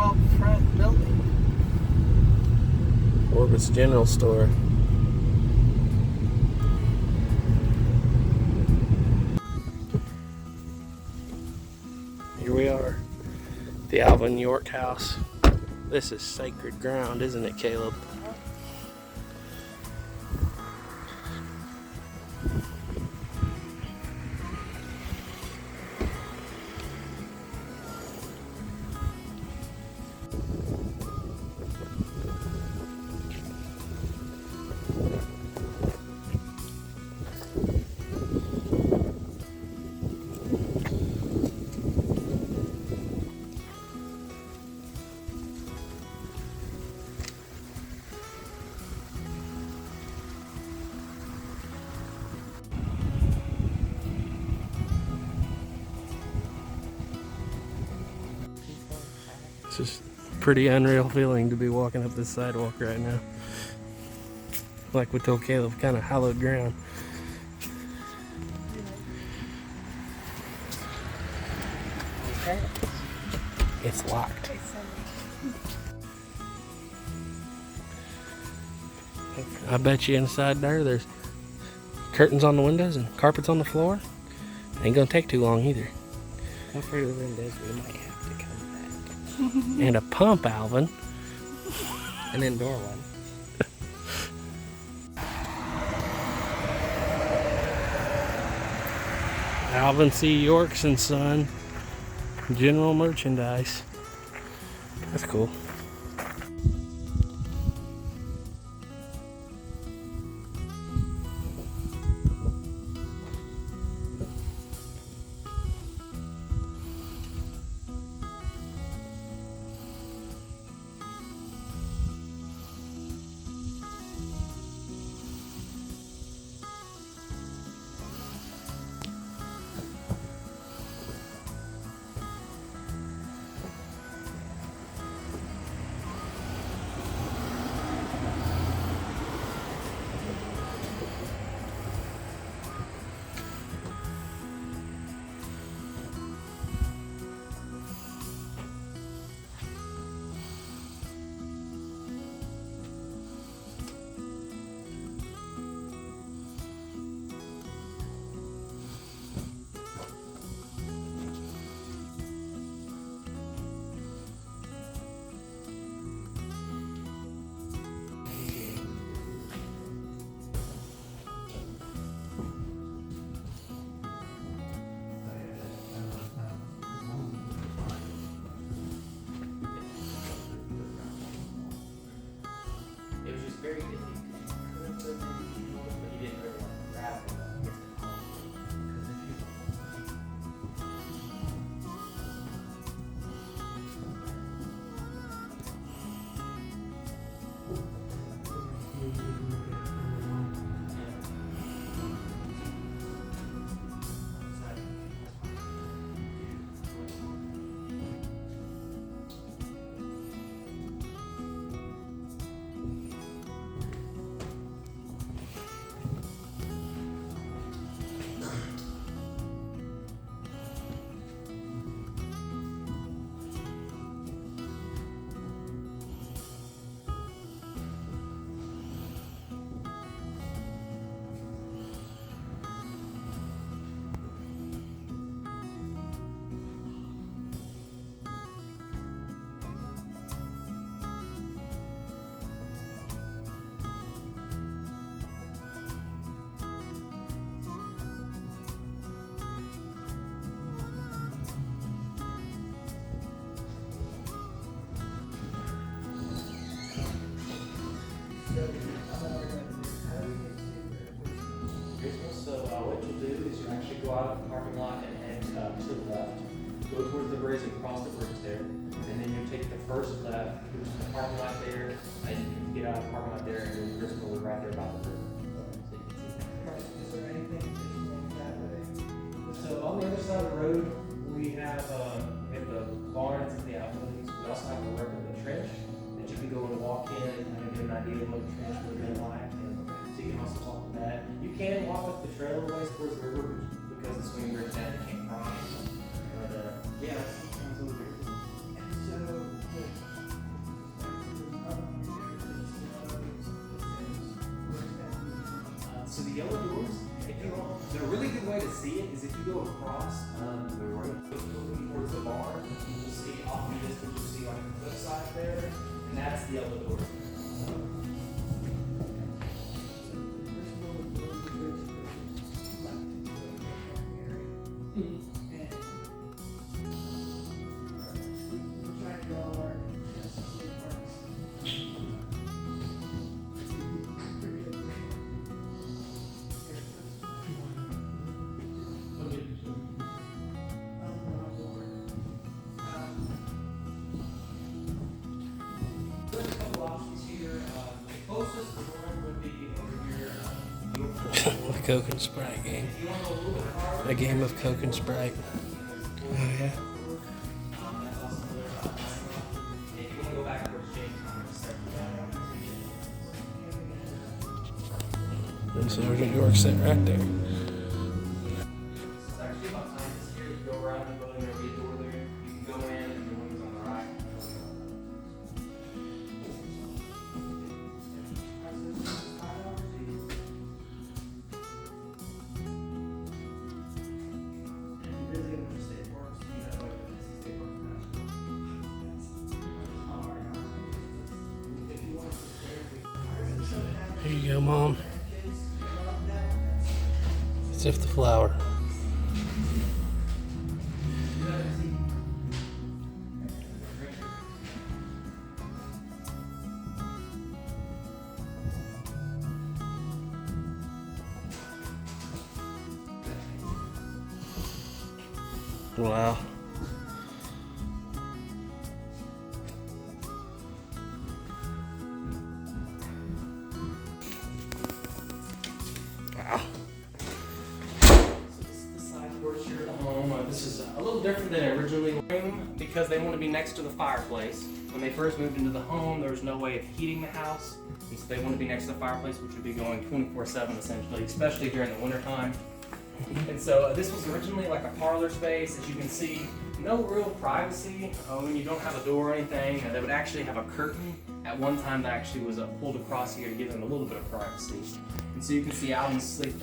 out front building. Orbit's General Store. Here we are, the Alvin York house. This is sacred ground, isn't it, Caleb? It's just a pretty unreal feeling to be walking up this sidewalk right now. Like we told Caleb, kind of hallowed ground. Okay. It's locked. I bet you inside there's curtains on the windows and carpets on the floor. Ain't gonna take too long either. After the windows, we might have to come back. And a pump, Alvin. An indoor one. Alvin C. Yorks and Son. General merchandise. That's cool. It was just very iffy. But you didn't really want to grab it against the column. Because if you Gristmill, so what you'll do is you actually go out of the parking lot and head to the left. Go towards the bridge and cross the bridge there. And then you take the first left, which is the parking lot there, and you can get out of the parking lot there and go to Gristmill right there by the bridge. So you can see that. Is there anything that way? So on the other side of the road, we have the barns and the outbuildings. We also have a replica trench that you can go and walk in and kind of get an idea of what the trench would have been like. And so you can also walk with that. You can walk up the trail a ways towards the river because the swing bridge down you can't cross. But yeah, that sounds a little weird. So, So the yellow doors, the really good way to see it is if you go across the road looking towards the barn, you will see off in the distance, you'll see like a cliffside there, and that's the yellow door. The Coke and Sprite game. A game of Coke and Sprite. Oh yeah. And Sergeant York sat right there. It's actually about time this year. You go around the building, there'll be a door there. You can go in, and the windows on the right. Here you go, Mom. Sift the flour. Wow. Wow. This is a little different than originally room because they want to be next to the fireplace. When they first moved into the home, there was no way of heating the house, and so they want to be next to the fireplace, which would be going 24/7 essentially, especially during the winter time. And so this was originally like a parlor space. As you can see, no real privacy when you don't have a door or anything. They would actually have a curtain at one time that actually was pulled across here to give them a little bit of privacy. And so you can see Alvin slept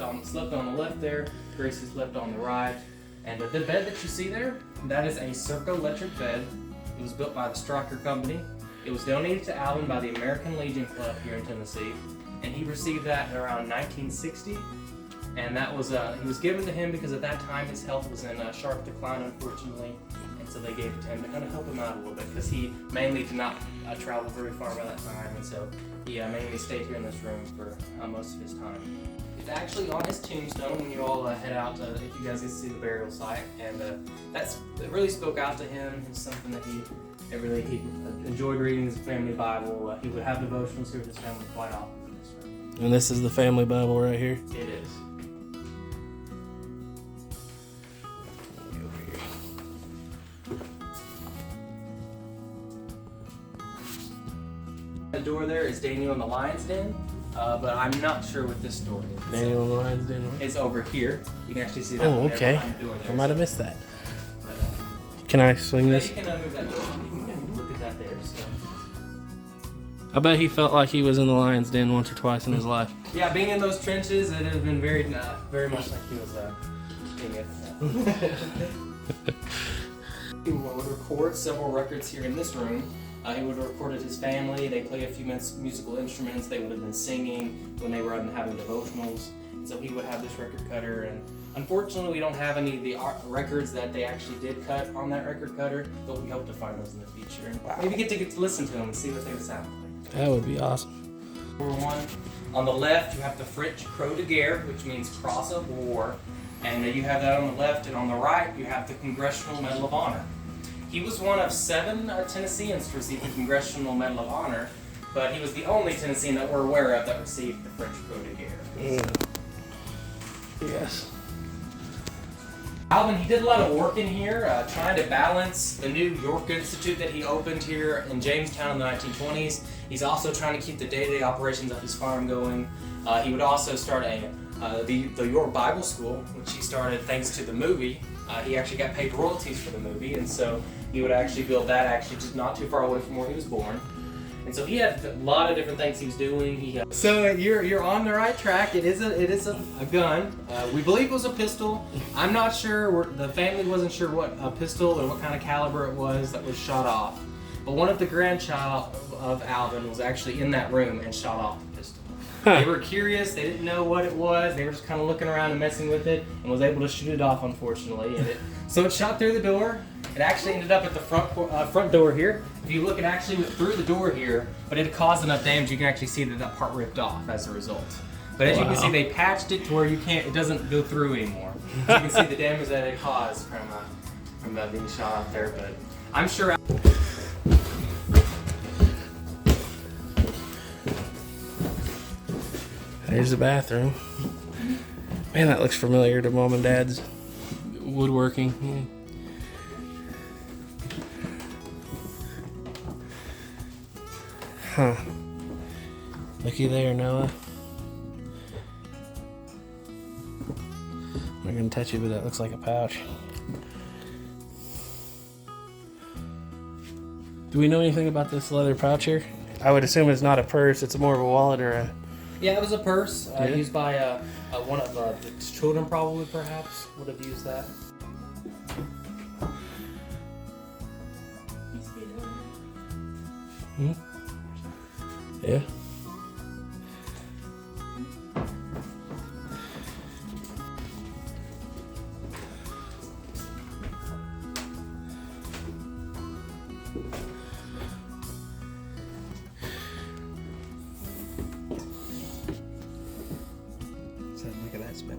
on the left there, Gracie slept on the right. And the bed that you see there, that is a Circo electric bed. It was built by the Stryker Company. It was donated to Alvin by the American Legion Club here in Tennessee. And he received that around 1960. And that was, he was given to him because at that time his health was in sharp decline, unfortunately. And so they gave it to him to kind of help him out a little bit because he mainly did not travel very far by that time. And so he mainly stayed here in this room for most of his time. It's actually on his tombstone when you all head out, if you guys get to see the burial site. And it really spoke out to him. It's something that he enjoyed reading his family Bible. He would have devotionals here with his family quite often in this room. And this is the family Bible right here. It is. The door there is Daniel in the Lion's Den, but I'm not sure what this door is. Daniel in the Lion's Den. It's over here. You can actually see that. Oh, okay. I might have missed that. Can I swing this? You can move that door. You can look at that there. So. I bet he felt like he was in the Lion's Den once or twice in his life. Yeah, being in those trenches, it has been very much like he was being it. He would record several records here in this room. He would have recorded his family. They played a few musical instruments. They would have been singing when they were having devotionals. And so he would have this record cutter. And unfortunately, we don't have any of the records that they actually did cut on that record cutter, but we hope to find those in the future. And maybe get to listen to them and see what they would sound like. That would be awesome. Number one, on the left, you have the French Croix de Guerre, which means Cross of War. And you have that on the left. And on the right, you have the Congressional Medal of Honor. He was one of 7 Tennesseans to receive the Congressional Medal of Honor, but he was the only Tennessean that we're aware of that received the French Croix de Guerre. Yes. Alvin, he did a lot of work in here, trying to balance the new York Institute that he opened here in Jamestown in the 1920s. He's also trying to keep the day-to-day operations of his farm going. He would also start the York Bible School, which he started thanks to the movie. He actually got paid royalties for the movie, and so he would actually build that just not too far away from where he was born. And so he had a lot of different things he was doing. So you're on the right track. It is a gun. We believe it was a pistol. I'm not sure. The family wasn't sure what a pistol or what kind of caliber it was that was shot off. But one of the grandchild of Alvin was actually in that room and shot off the pistol. They were curious. They didn't know what it was. They were just kind of looking around and messing with it, and was able to shoot it off, unfortunately. So it shot through the door. It actually ended up at the front door here. If you look, it actually went through the door here, but it caused enough damage. You can actually see that part ripped off as a result. But as you can see, they patched it to where it doesn't go through anymore. So you can see the damage that it caused from being shot off there. But I'm sure. There's the bathroom. Man, that looks familiar to Mom and Dad's woodworking. Huh. Looky there, Noah. I'm not gonna touch it, but that looks like a pouch. Do we know anything about this leather pouch here? I would assume it's not a purse, it's more of a wallet or a... Yeah, it was a purse used by one of the children, probably, perhaps, would have used that. Hmm? Yeah. Look at that spin.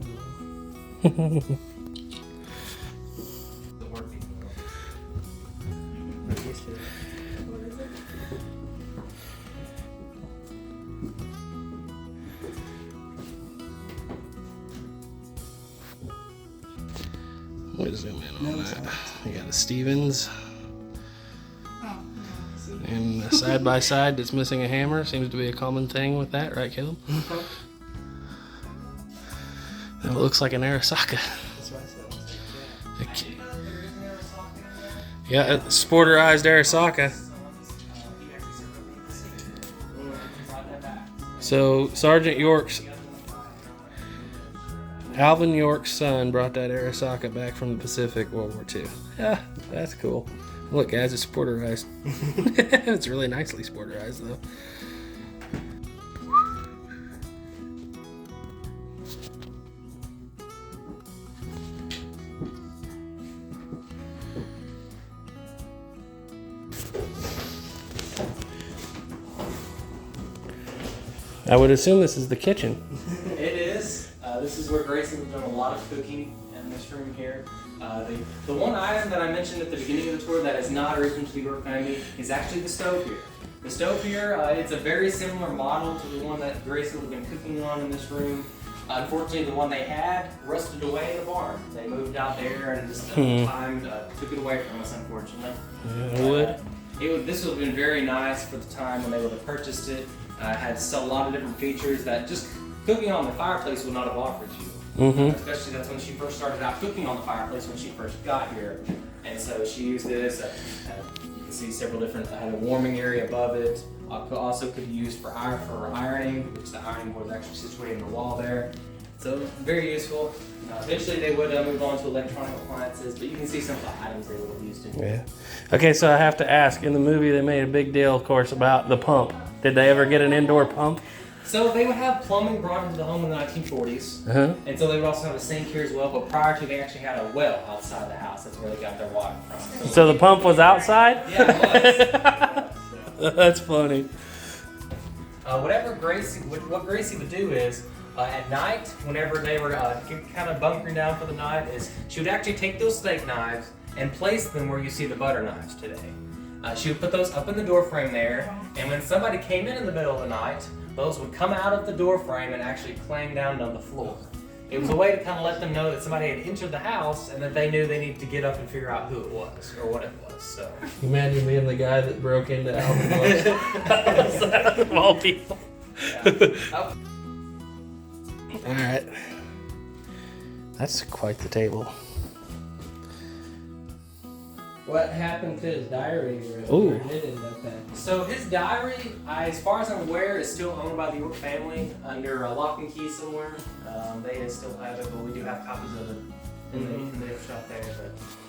We'll zoom in on that. We got a Stevens. And a side by side that's missing a hammer. Seems to be a common thing with that, right, Caleb? And it looks like an Arasaka. Yeah, a sporterized Arasaka. So Sergeant York's Alvin York's son brought that Arasaka back from the Pacific World War II. Yeah, that's cool. Look, guys, it's sporterized. It's really nicely sporterized, though. I would assume this is the kitchen. It is. This is where Gracie was doing a lot of cooking in this room here. The one item that I mentioned at the beginning of the tour that is not original to the York family is actually the stove here. The stove here, it's a very similar model to the one that Gracie would have been cooking on in this room. Unfortunately, the one they had rusted away in the barn. They moved out there and just time took it away from us, unfortunately. This would have been very nice for the time when they would have purchased it. Had a lot of different features that just cooking on the fireplace would not have offered you. Especially that's when she first started out cooking on the fireplace when she first got here. And so she used this. You can see several different, had a warming area above it. Also could be used for ironing, which the ironing board is actually situated in the wall there. So very useful. Eventually they would move on to electronic appliances, but you can see some of the items they would have used in here. Yeah. Okay, so I have to ask, in the movie they made a big deal, of course, about the pump. Did they ever get an indoor pump? So they would have plumbing brought into the home in the 1940s, and so they would also have a sink here as well, but prior to, they actually had a well outside the house. That's where they got their water from. So the pump was outside? Yeah, it was. That's funny. What Gracie would do is, at night, whenever they were kind of bunkering down for the night, is she would actually take those steak knives and place them where you see the butter knives today. She would put those up in the door frame there, and when somebody came in the middle of the night, those would come out of the door frame and actually clang down on the floor. It was a way to kind of let them know that somebody had entered the house and that they knew they needed to get up and figure out who it was or what it was. So imagine being the guy that broke into Alvin York's of all people. Yeah. All right, that's quite the table. What happened to his diary? Ooh. Where did it end up at? So his diary, as far as I'm aware, is still owned by the York family under a lock and key somewhere. They still have it, but we do have copies of it in the gift shop there.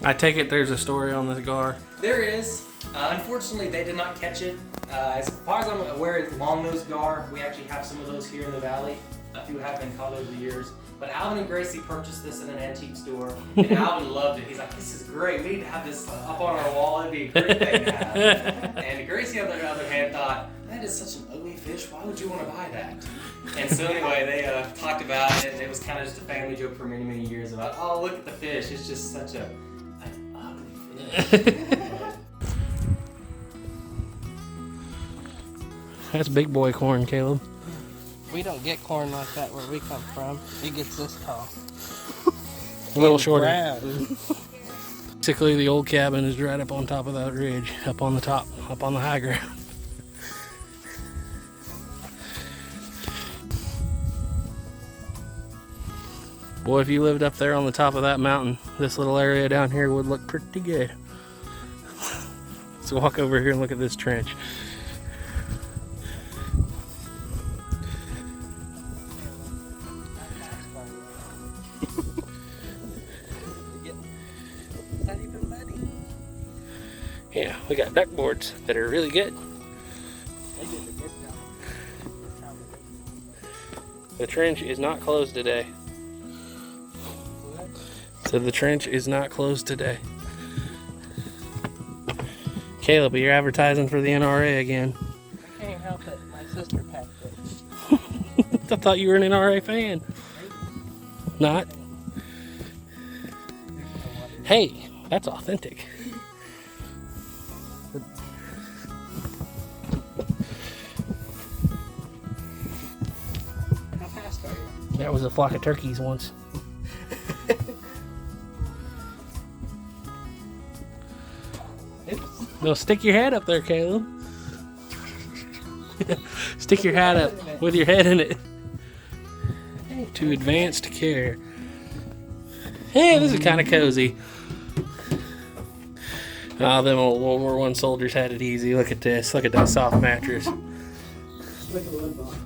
But I take it there's a story on this gar. there is. Unfortunately, they did not catch it. As far as I'm aware, it's long-nosed gar. We actually have some of those here in the valley. A few have been caught over the years. But Alvin and Gracie purchased this in an antique store, and Alvin loved it. He's like, "This is great. We need to have this up on our wall. It'd be a great thing to have." And Gracie, on the other hand, thought, "That is such an ugly fish. Why would you want to buy that?" And so anyway, they talked about it, and it was kind of just a family joke for many, many years about, "Oh, look at the fish. It's just such an ugly fish." That's big boy corn, Caleb. We don't get corn like that where we come from. It gets this tall. A little shorter. Brown. Basically, the old cabin is right up on top of that ridge, up on the top, up on the high ground. Boy, if you lived up there on the top of that mountain, this little area down here would look pretty good. Let's walk over here and look at this trench. Yeah, we got duck boards that are really good. The trench is not closed today. So the trench is not closed today. Caleb, you're advertising for the NRA again. I can't help it. My sister packed it. I thought you were an NRA fan. Not? Hey, that's authentic. How fast are you? That was a flock of turkeys once. No, stick your head up there, Caleb. Stick your hat up with your head in it. To advanced care. Hey, this is kind of cozy. Oh, them old World War I soldiers had it easy. Look at this. Look at that soft mattress. Look at the wood box.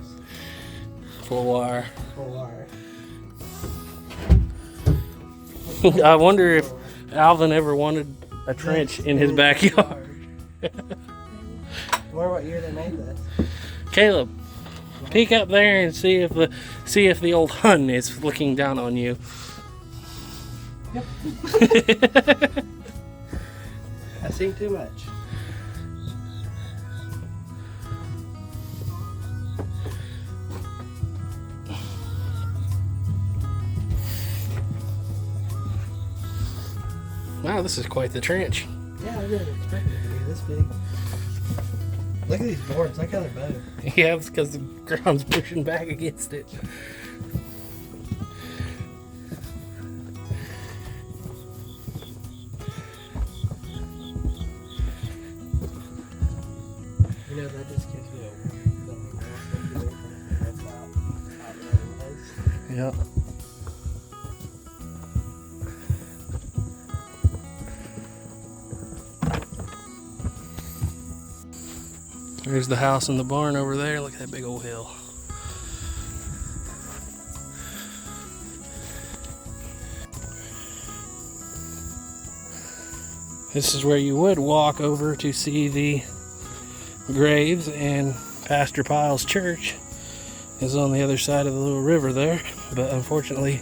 Full wire. Full wire. I wonder if Alvin ever wanted a trench in his backyard. Wonder what year they made this. Caleb, peek up there and see if the old Hun is looking down on you. Yep. I sing too much. Wow, this is quite the trench. Yeah, I didn't expect it to be this big. Look at these boards. Look how they're bowed. Yeah, it's because the ground's pushing back against it. You know, that just gives me a weird feeling. That's how it was. Yep. There's the house and the barn over there. Look at that big old hill. This is where you would walk over to see the graves, and Pastor Pyle's church is on the other side of the little river there, but unfortunately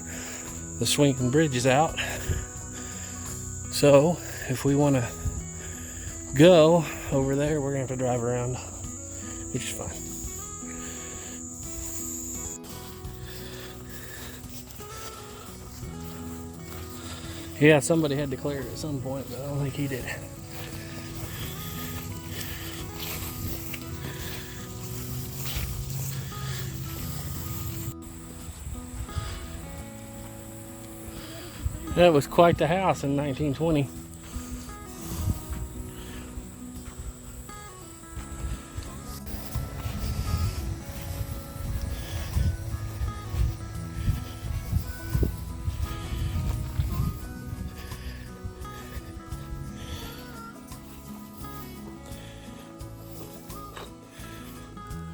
the swinging bridge is out. So if we want to go over there, we're gonna have to drive around, which is fine. Yeah, somebody had to clear it at some point, but I don't think he did. That was quite the house in 1920.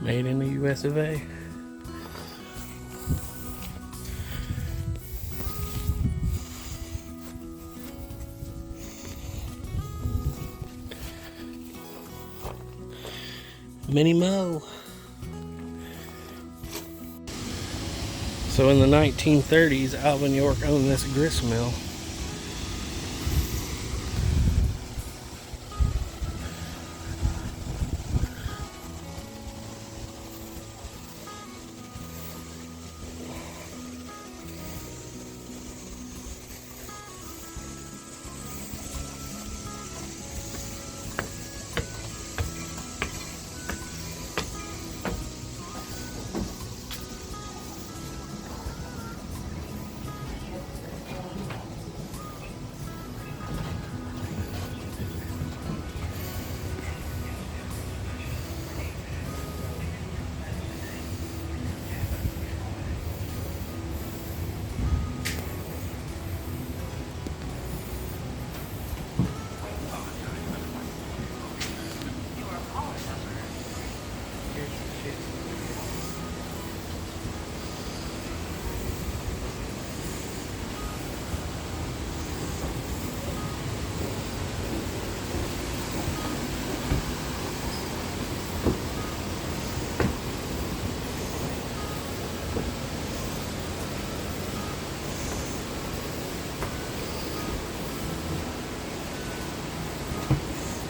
Made in the US of A. Mini Mo. So in the 1930s, Alvin York owned this gristmill.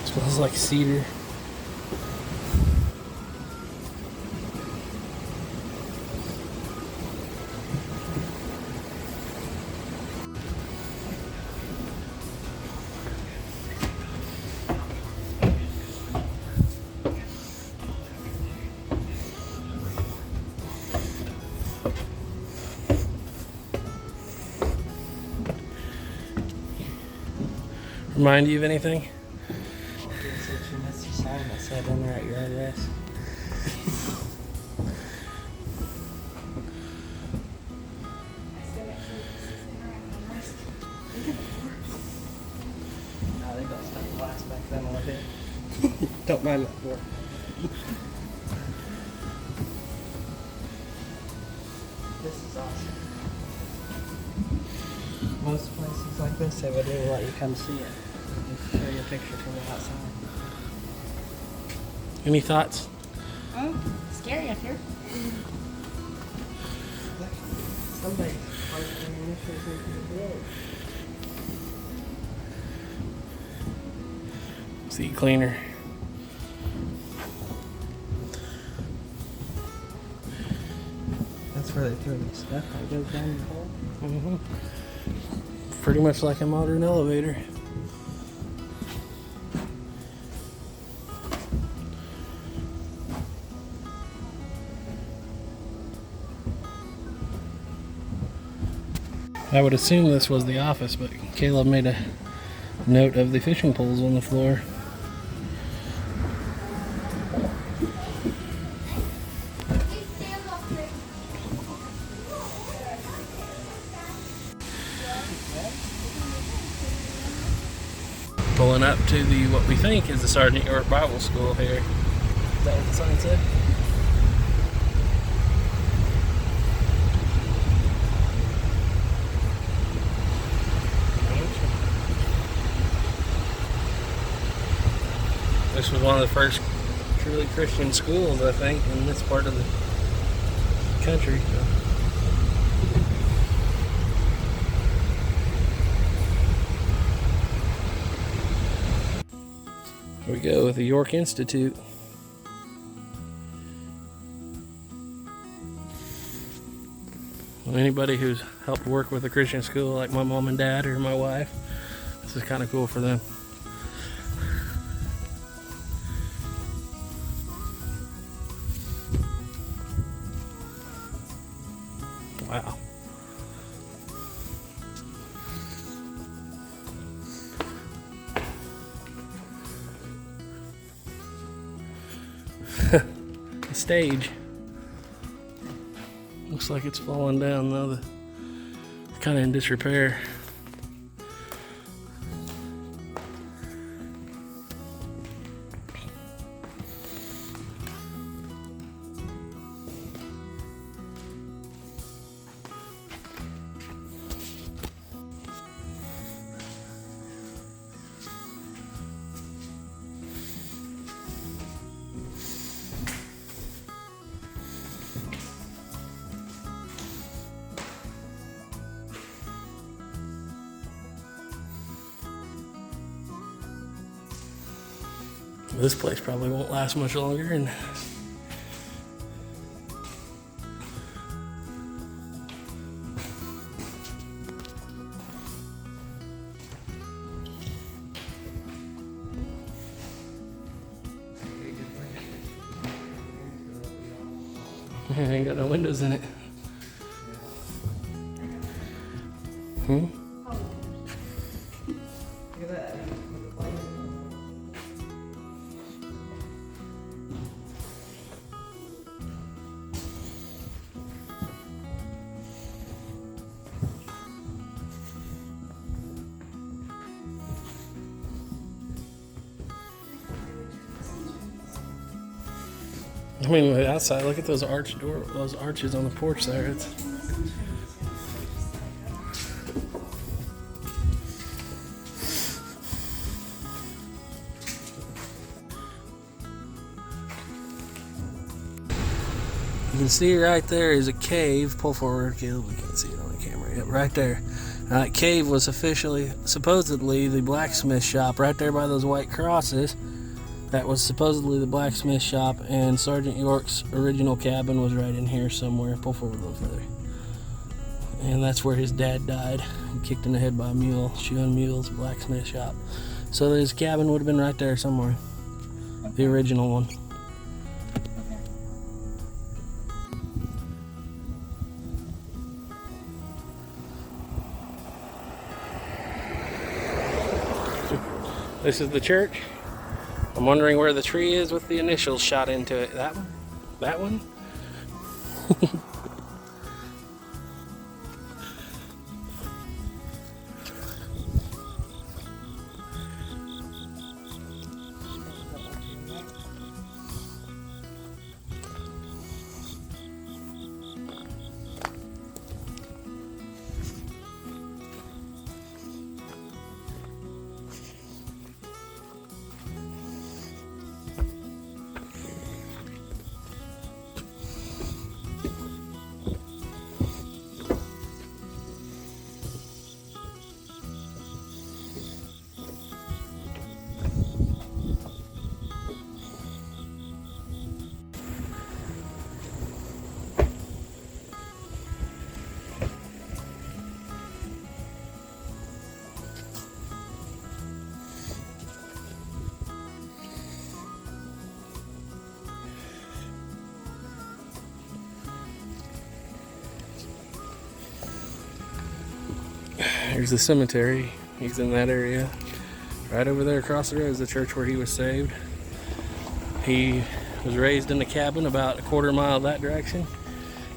Smells like cedar. Remind you of anything? I said in there at your address. No, they got stuff glass back then a little bit. Don't mind that door. This is awesome. Most places like this, they would even let you come see it. Just show you a picture from the outside. Any thoughts? Scary up here. Somebody's parking in this into the road. Seat cleaner. That's where they throw the stuff that goes down the hole. Mm-hmm. Pretty much like a modern elevator. I would assume this was the office, but Caleb made a note of the fishing poles on the floor. Pulling up to the what we think is the Sergeant York Bible School here. Is that what the sign said? This was one of the first truly Christian schools, I think, in this part of the country. Here we go with the York Institute. Well, anybody who's helped work with a Christian school, like my mom and dad or my wife, this is kind of cool for them. Wow. The stage looks like it's falling down though. It's kind of in disrepair. This place probably won't last much longer. And ain't got no windows in it. Look at that. I mean, outside, look at those those arches on the porch there. It's You can see right there is a cave. Pull forward, Caleb. We can't see it on the camera. Yep, right there. That cave was supposedly the blacksmith shop right there by those white crosses. That was supposedly the blacksmith shop, and Sergeant York's original cabin was right in here somewhere. Pull forward a little further. And that's where his dad died. Kicked in the head by a mule, shoeing mules, blacksmith shop. So his cabin would have been right there somewhere. The original one. This is the church. I'm wondering where the tree is with the initials shot into it. That one? That one? Here's the cemetery. He's in that area. Right over there across the road is the church where he was saved. He was raised in a cabin about a quarter mile that direction.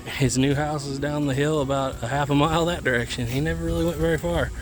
His new house is down the hill about a half a mile that direction. He never really went very far.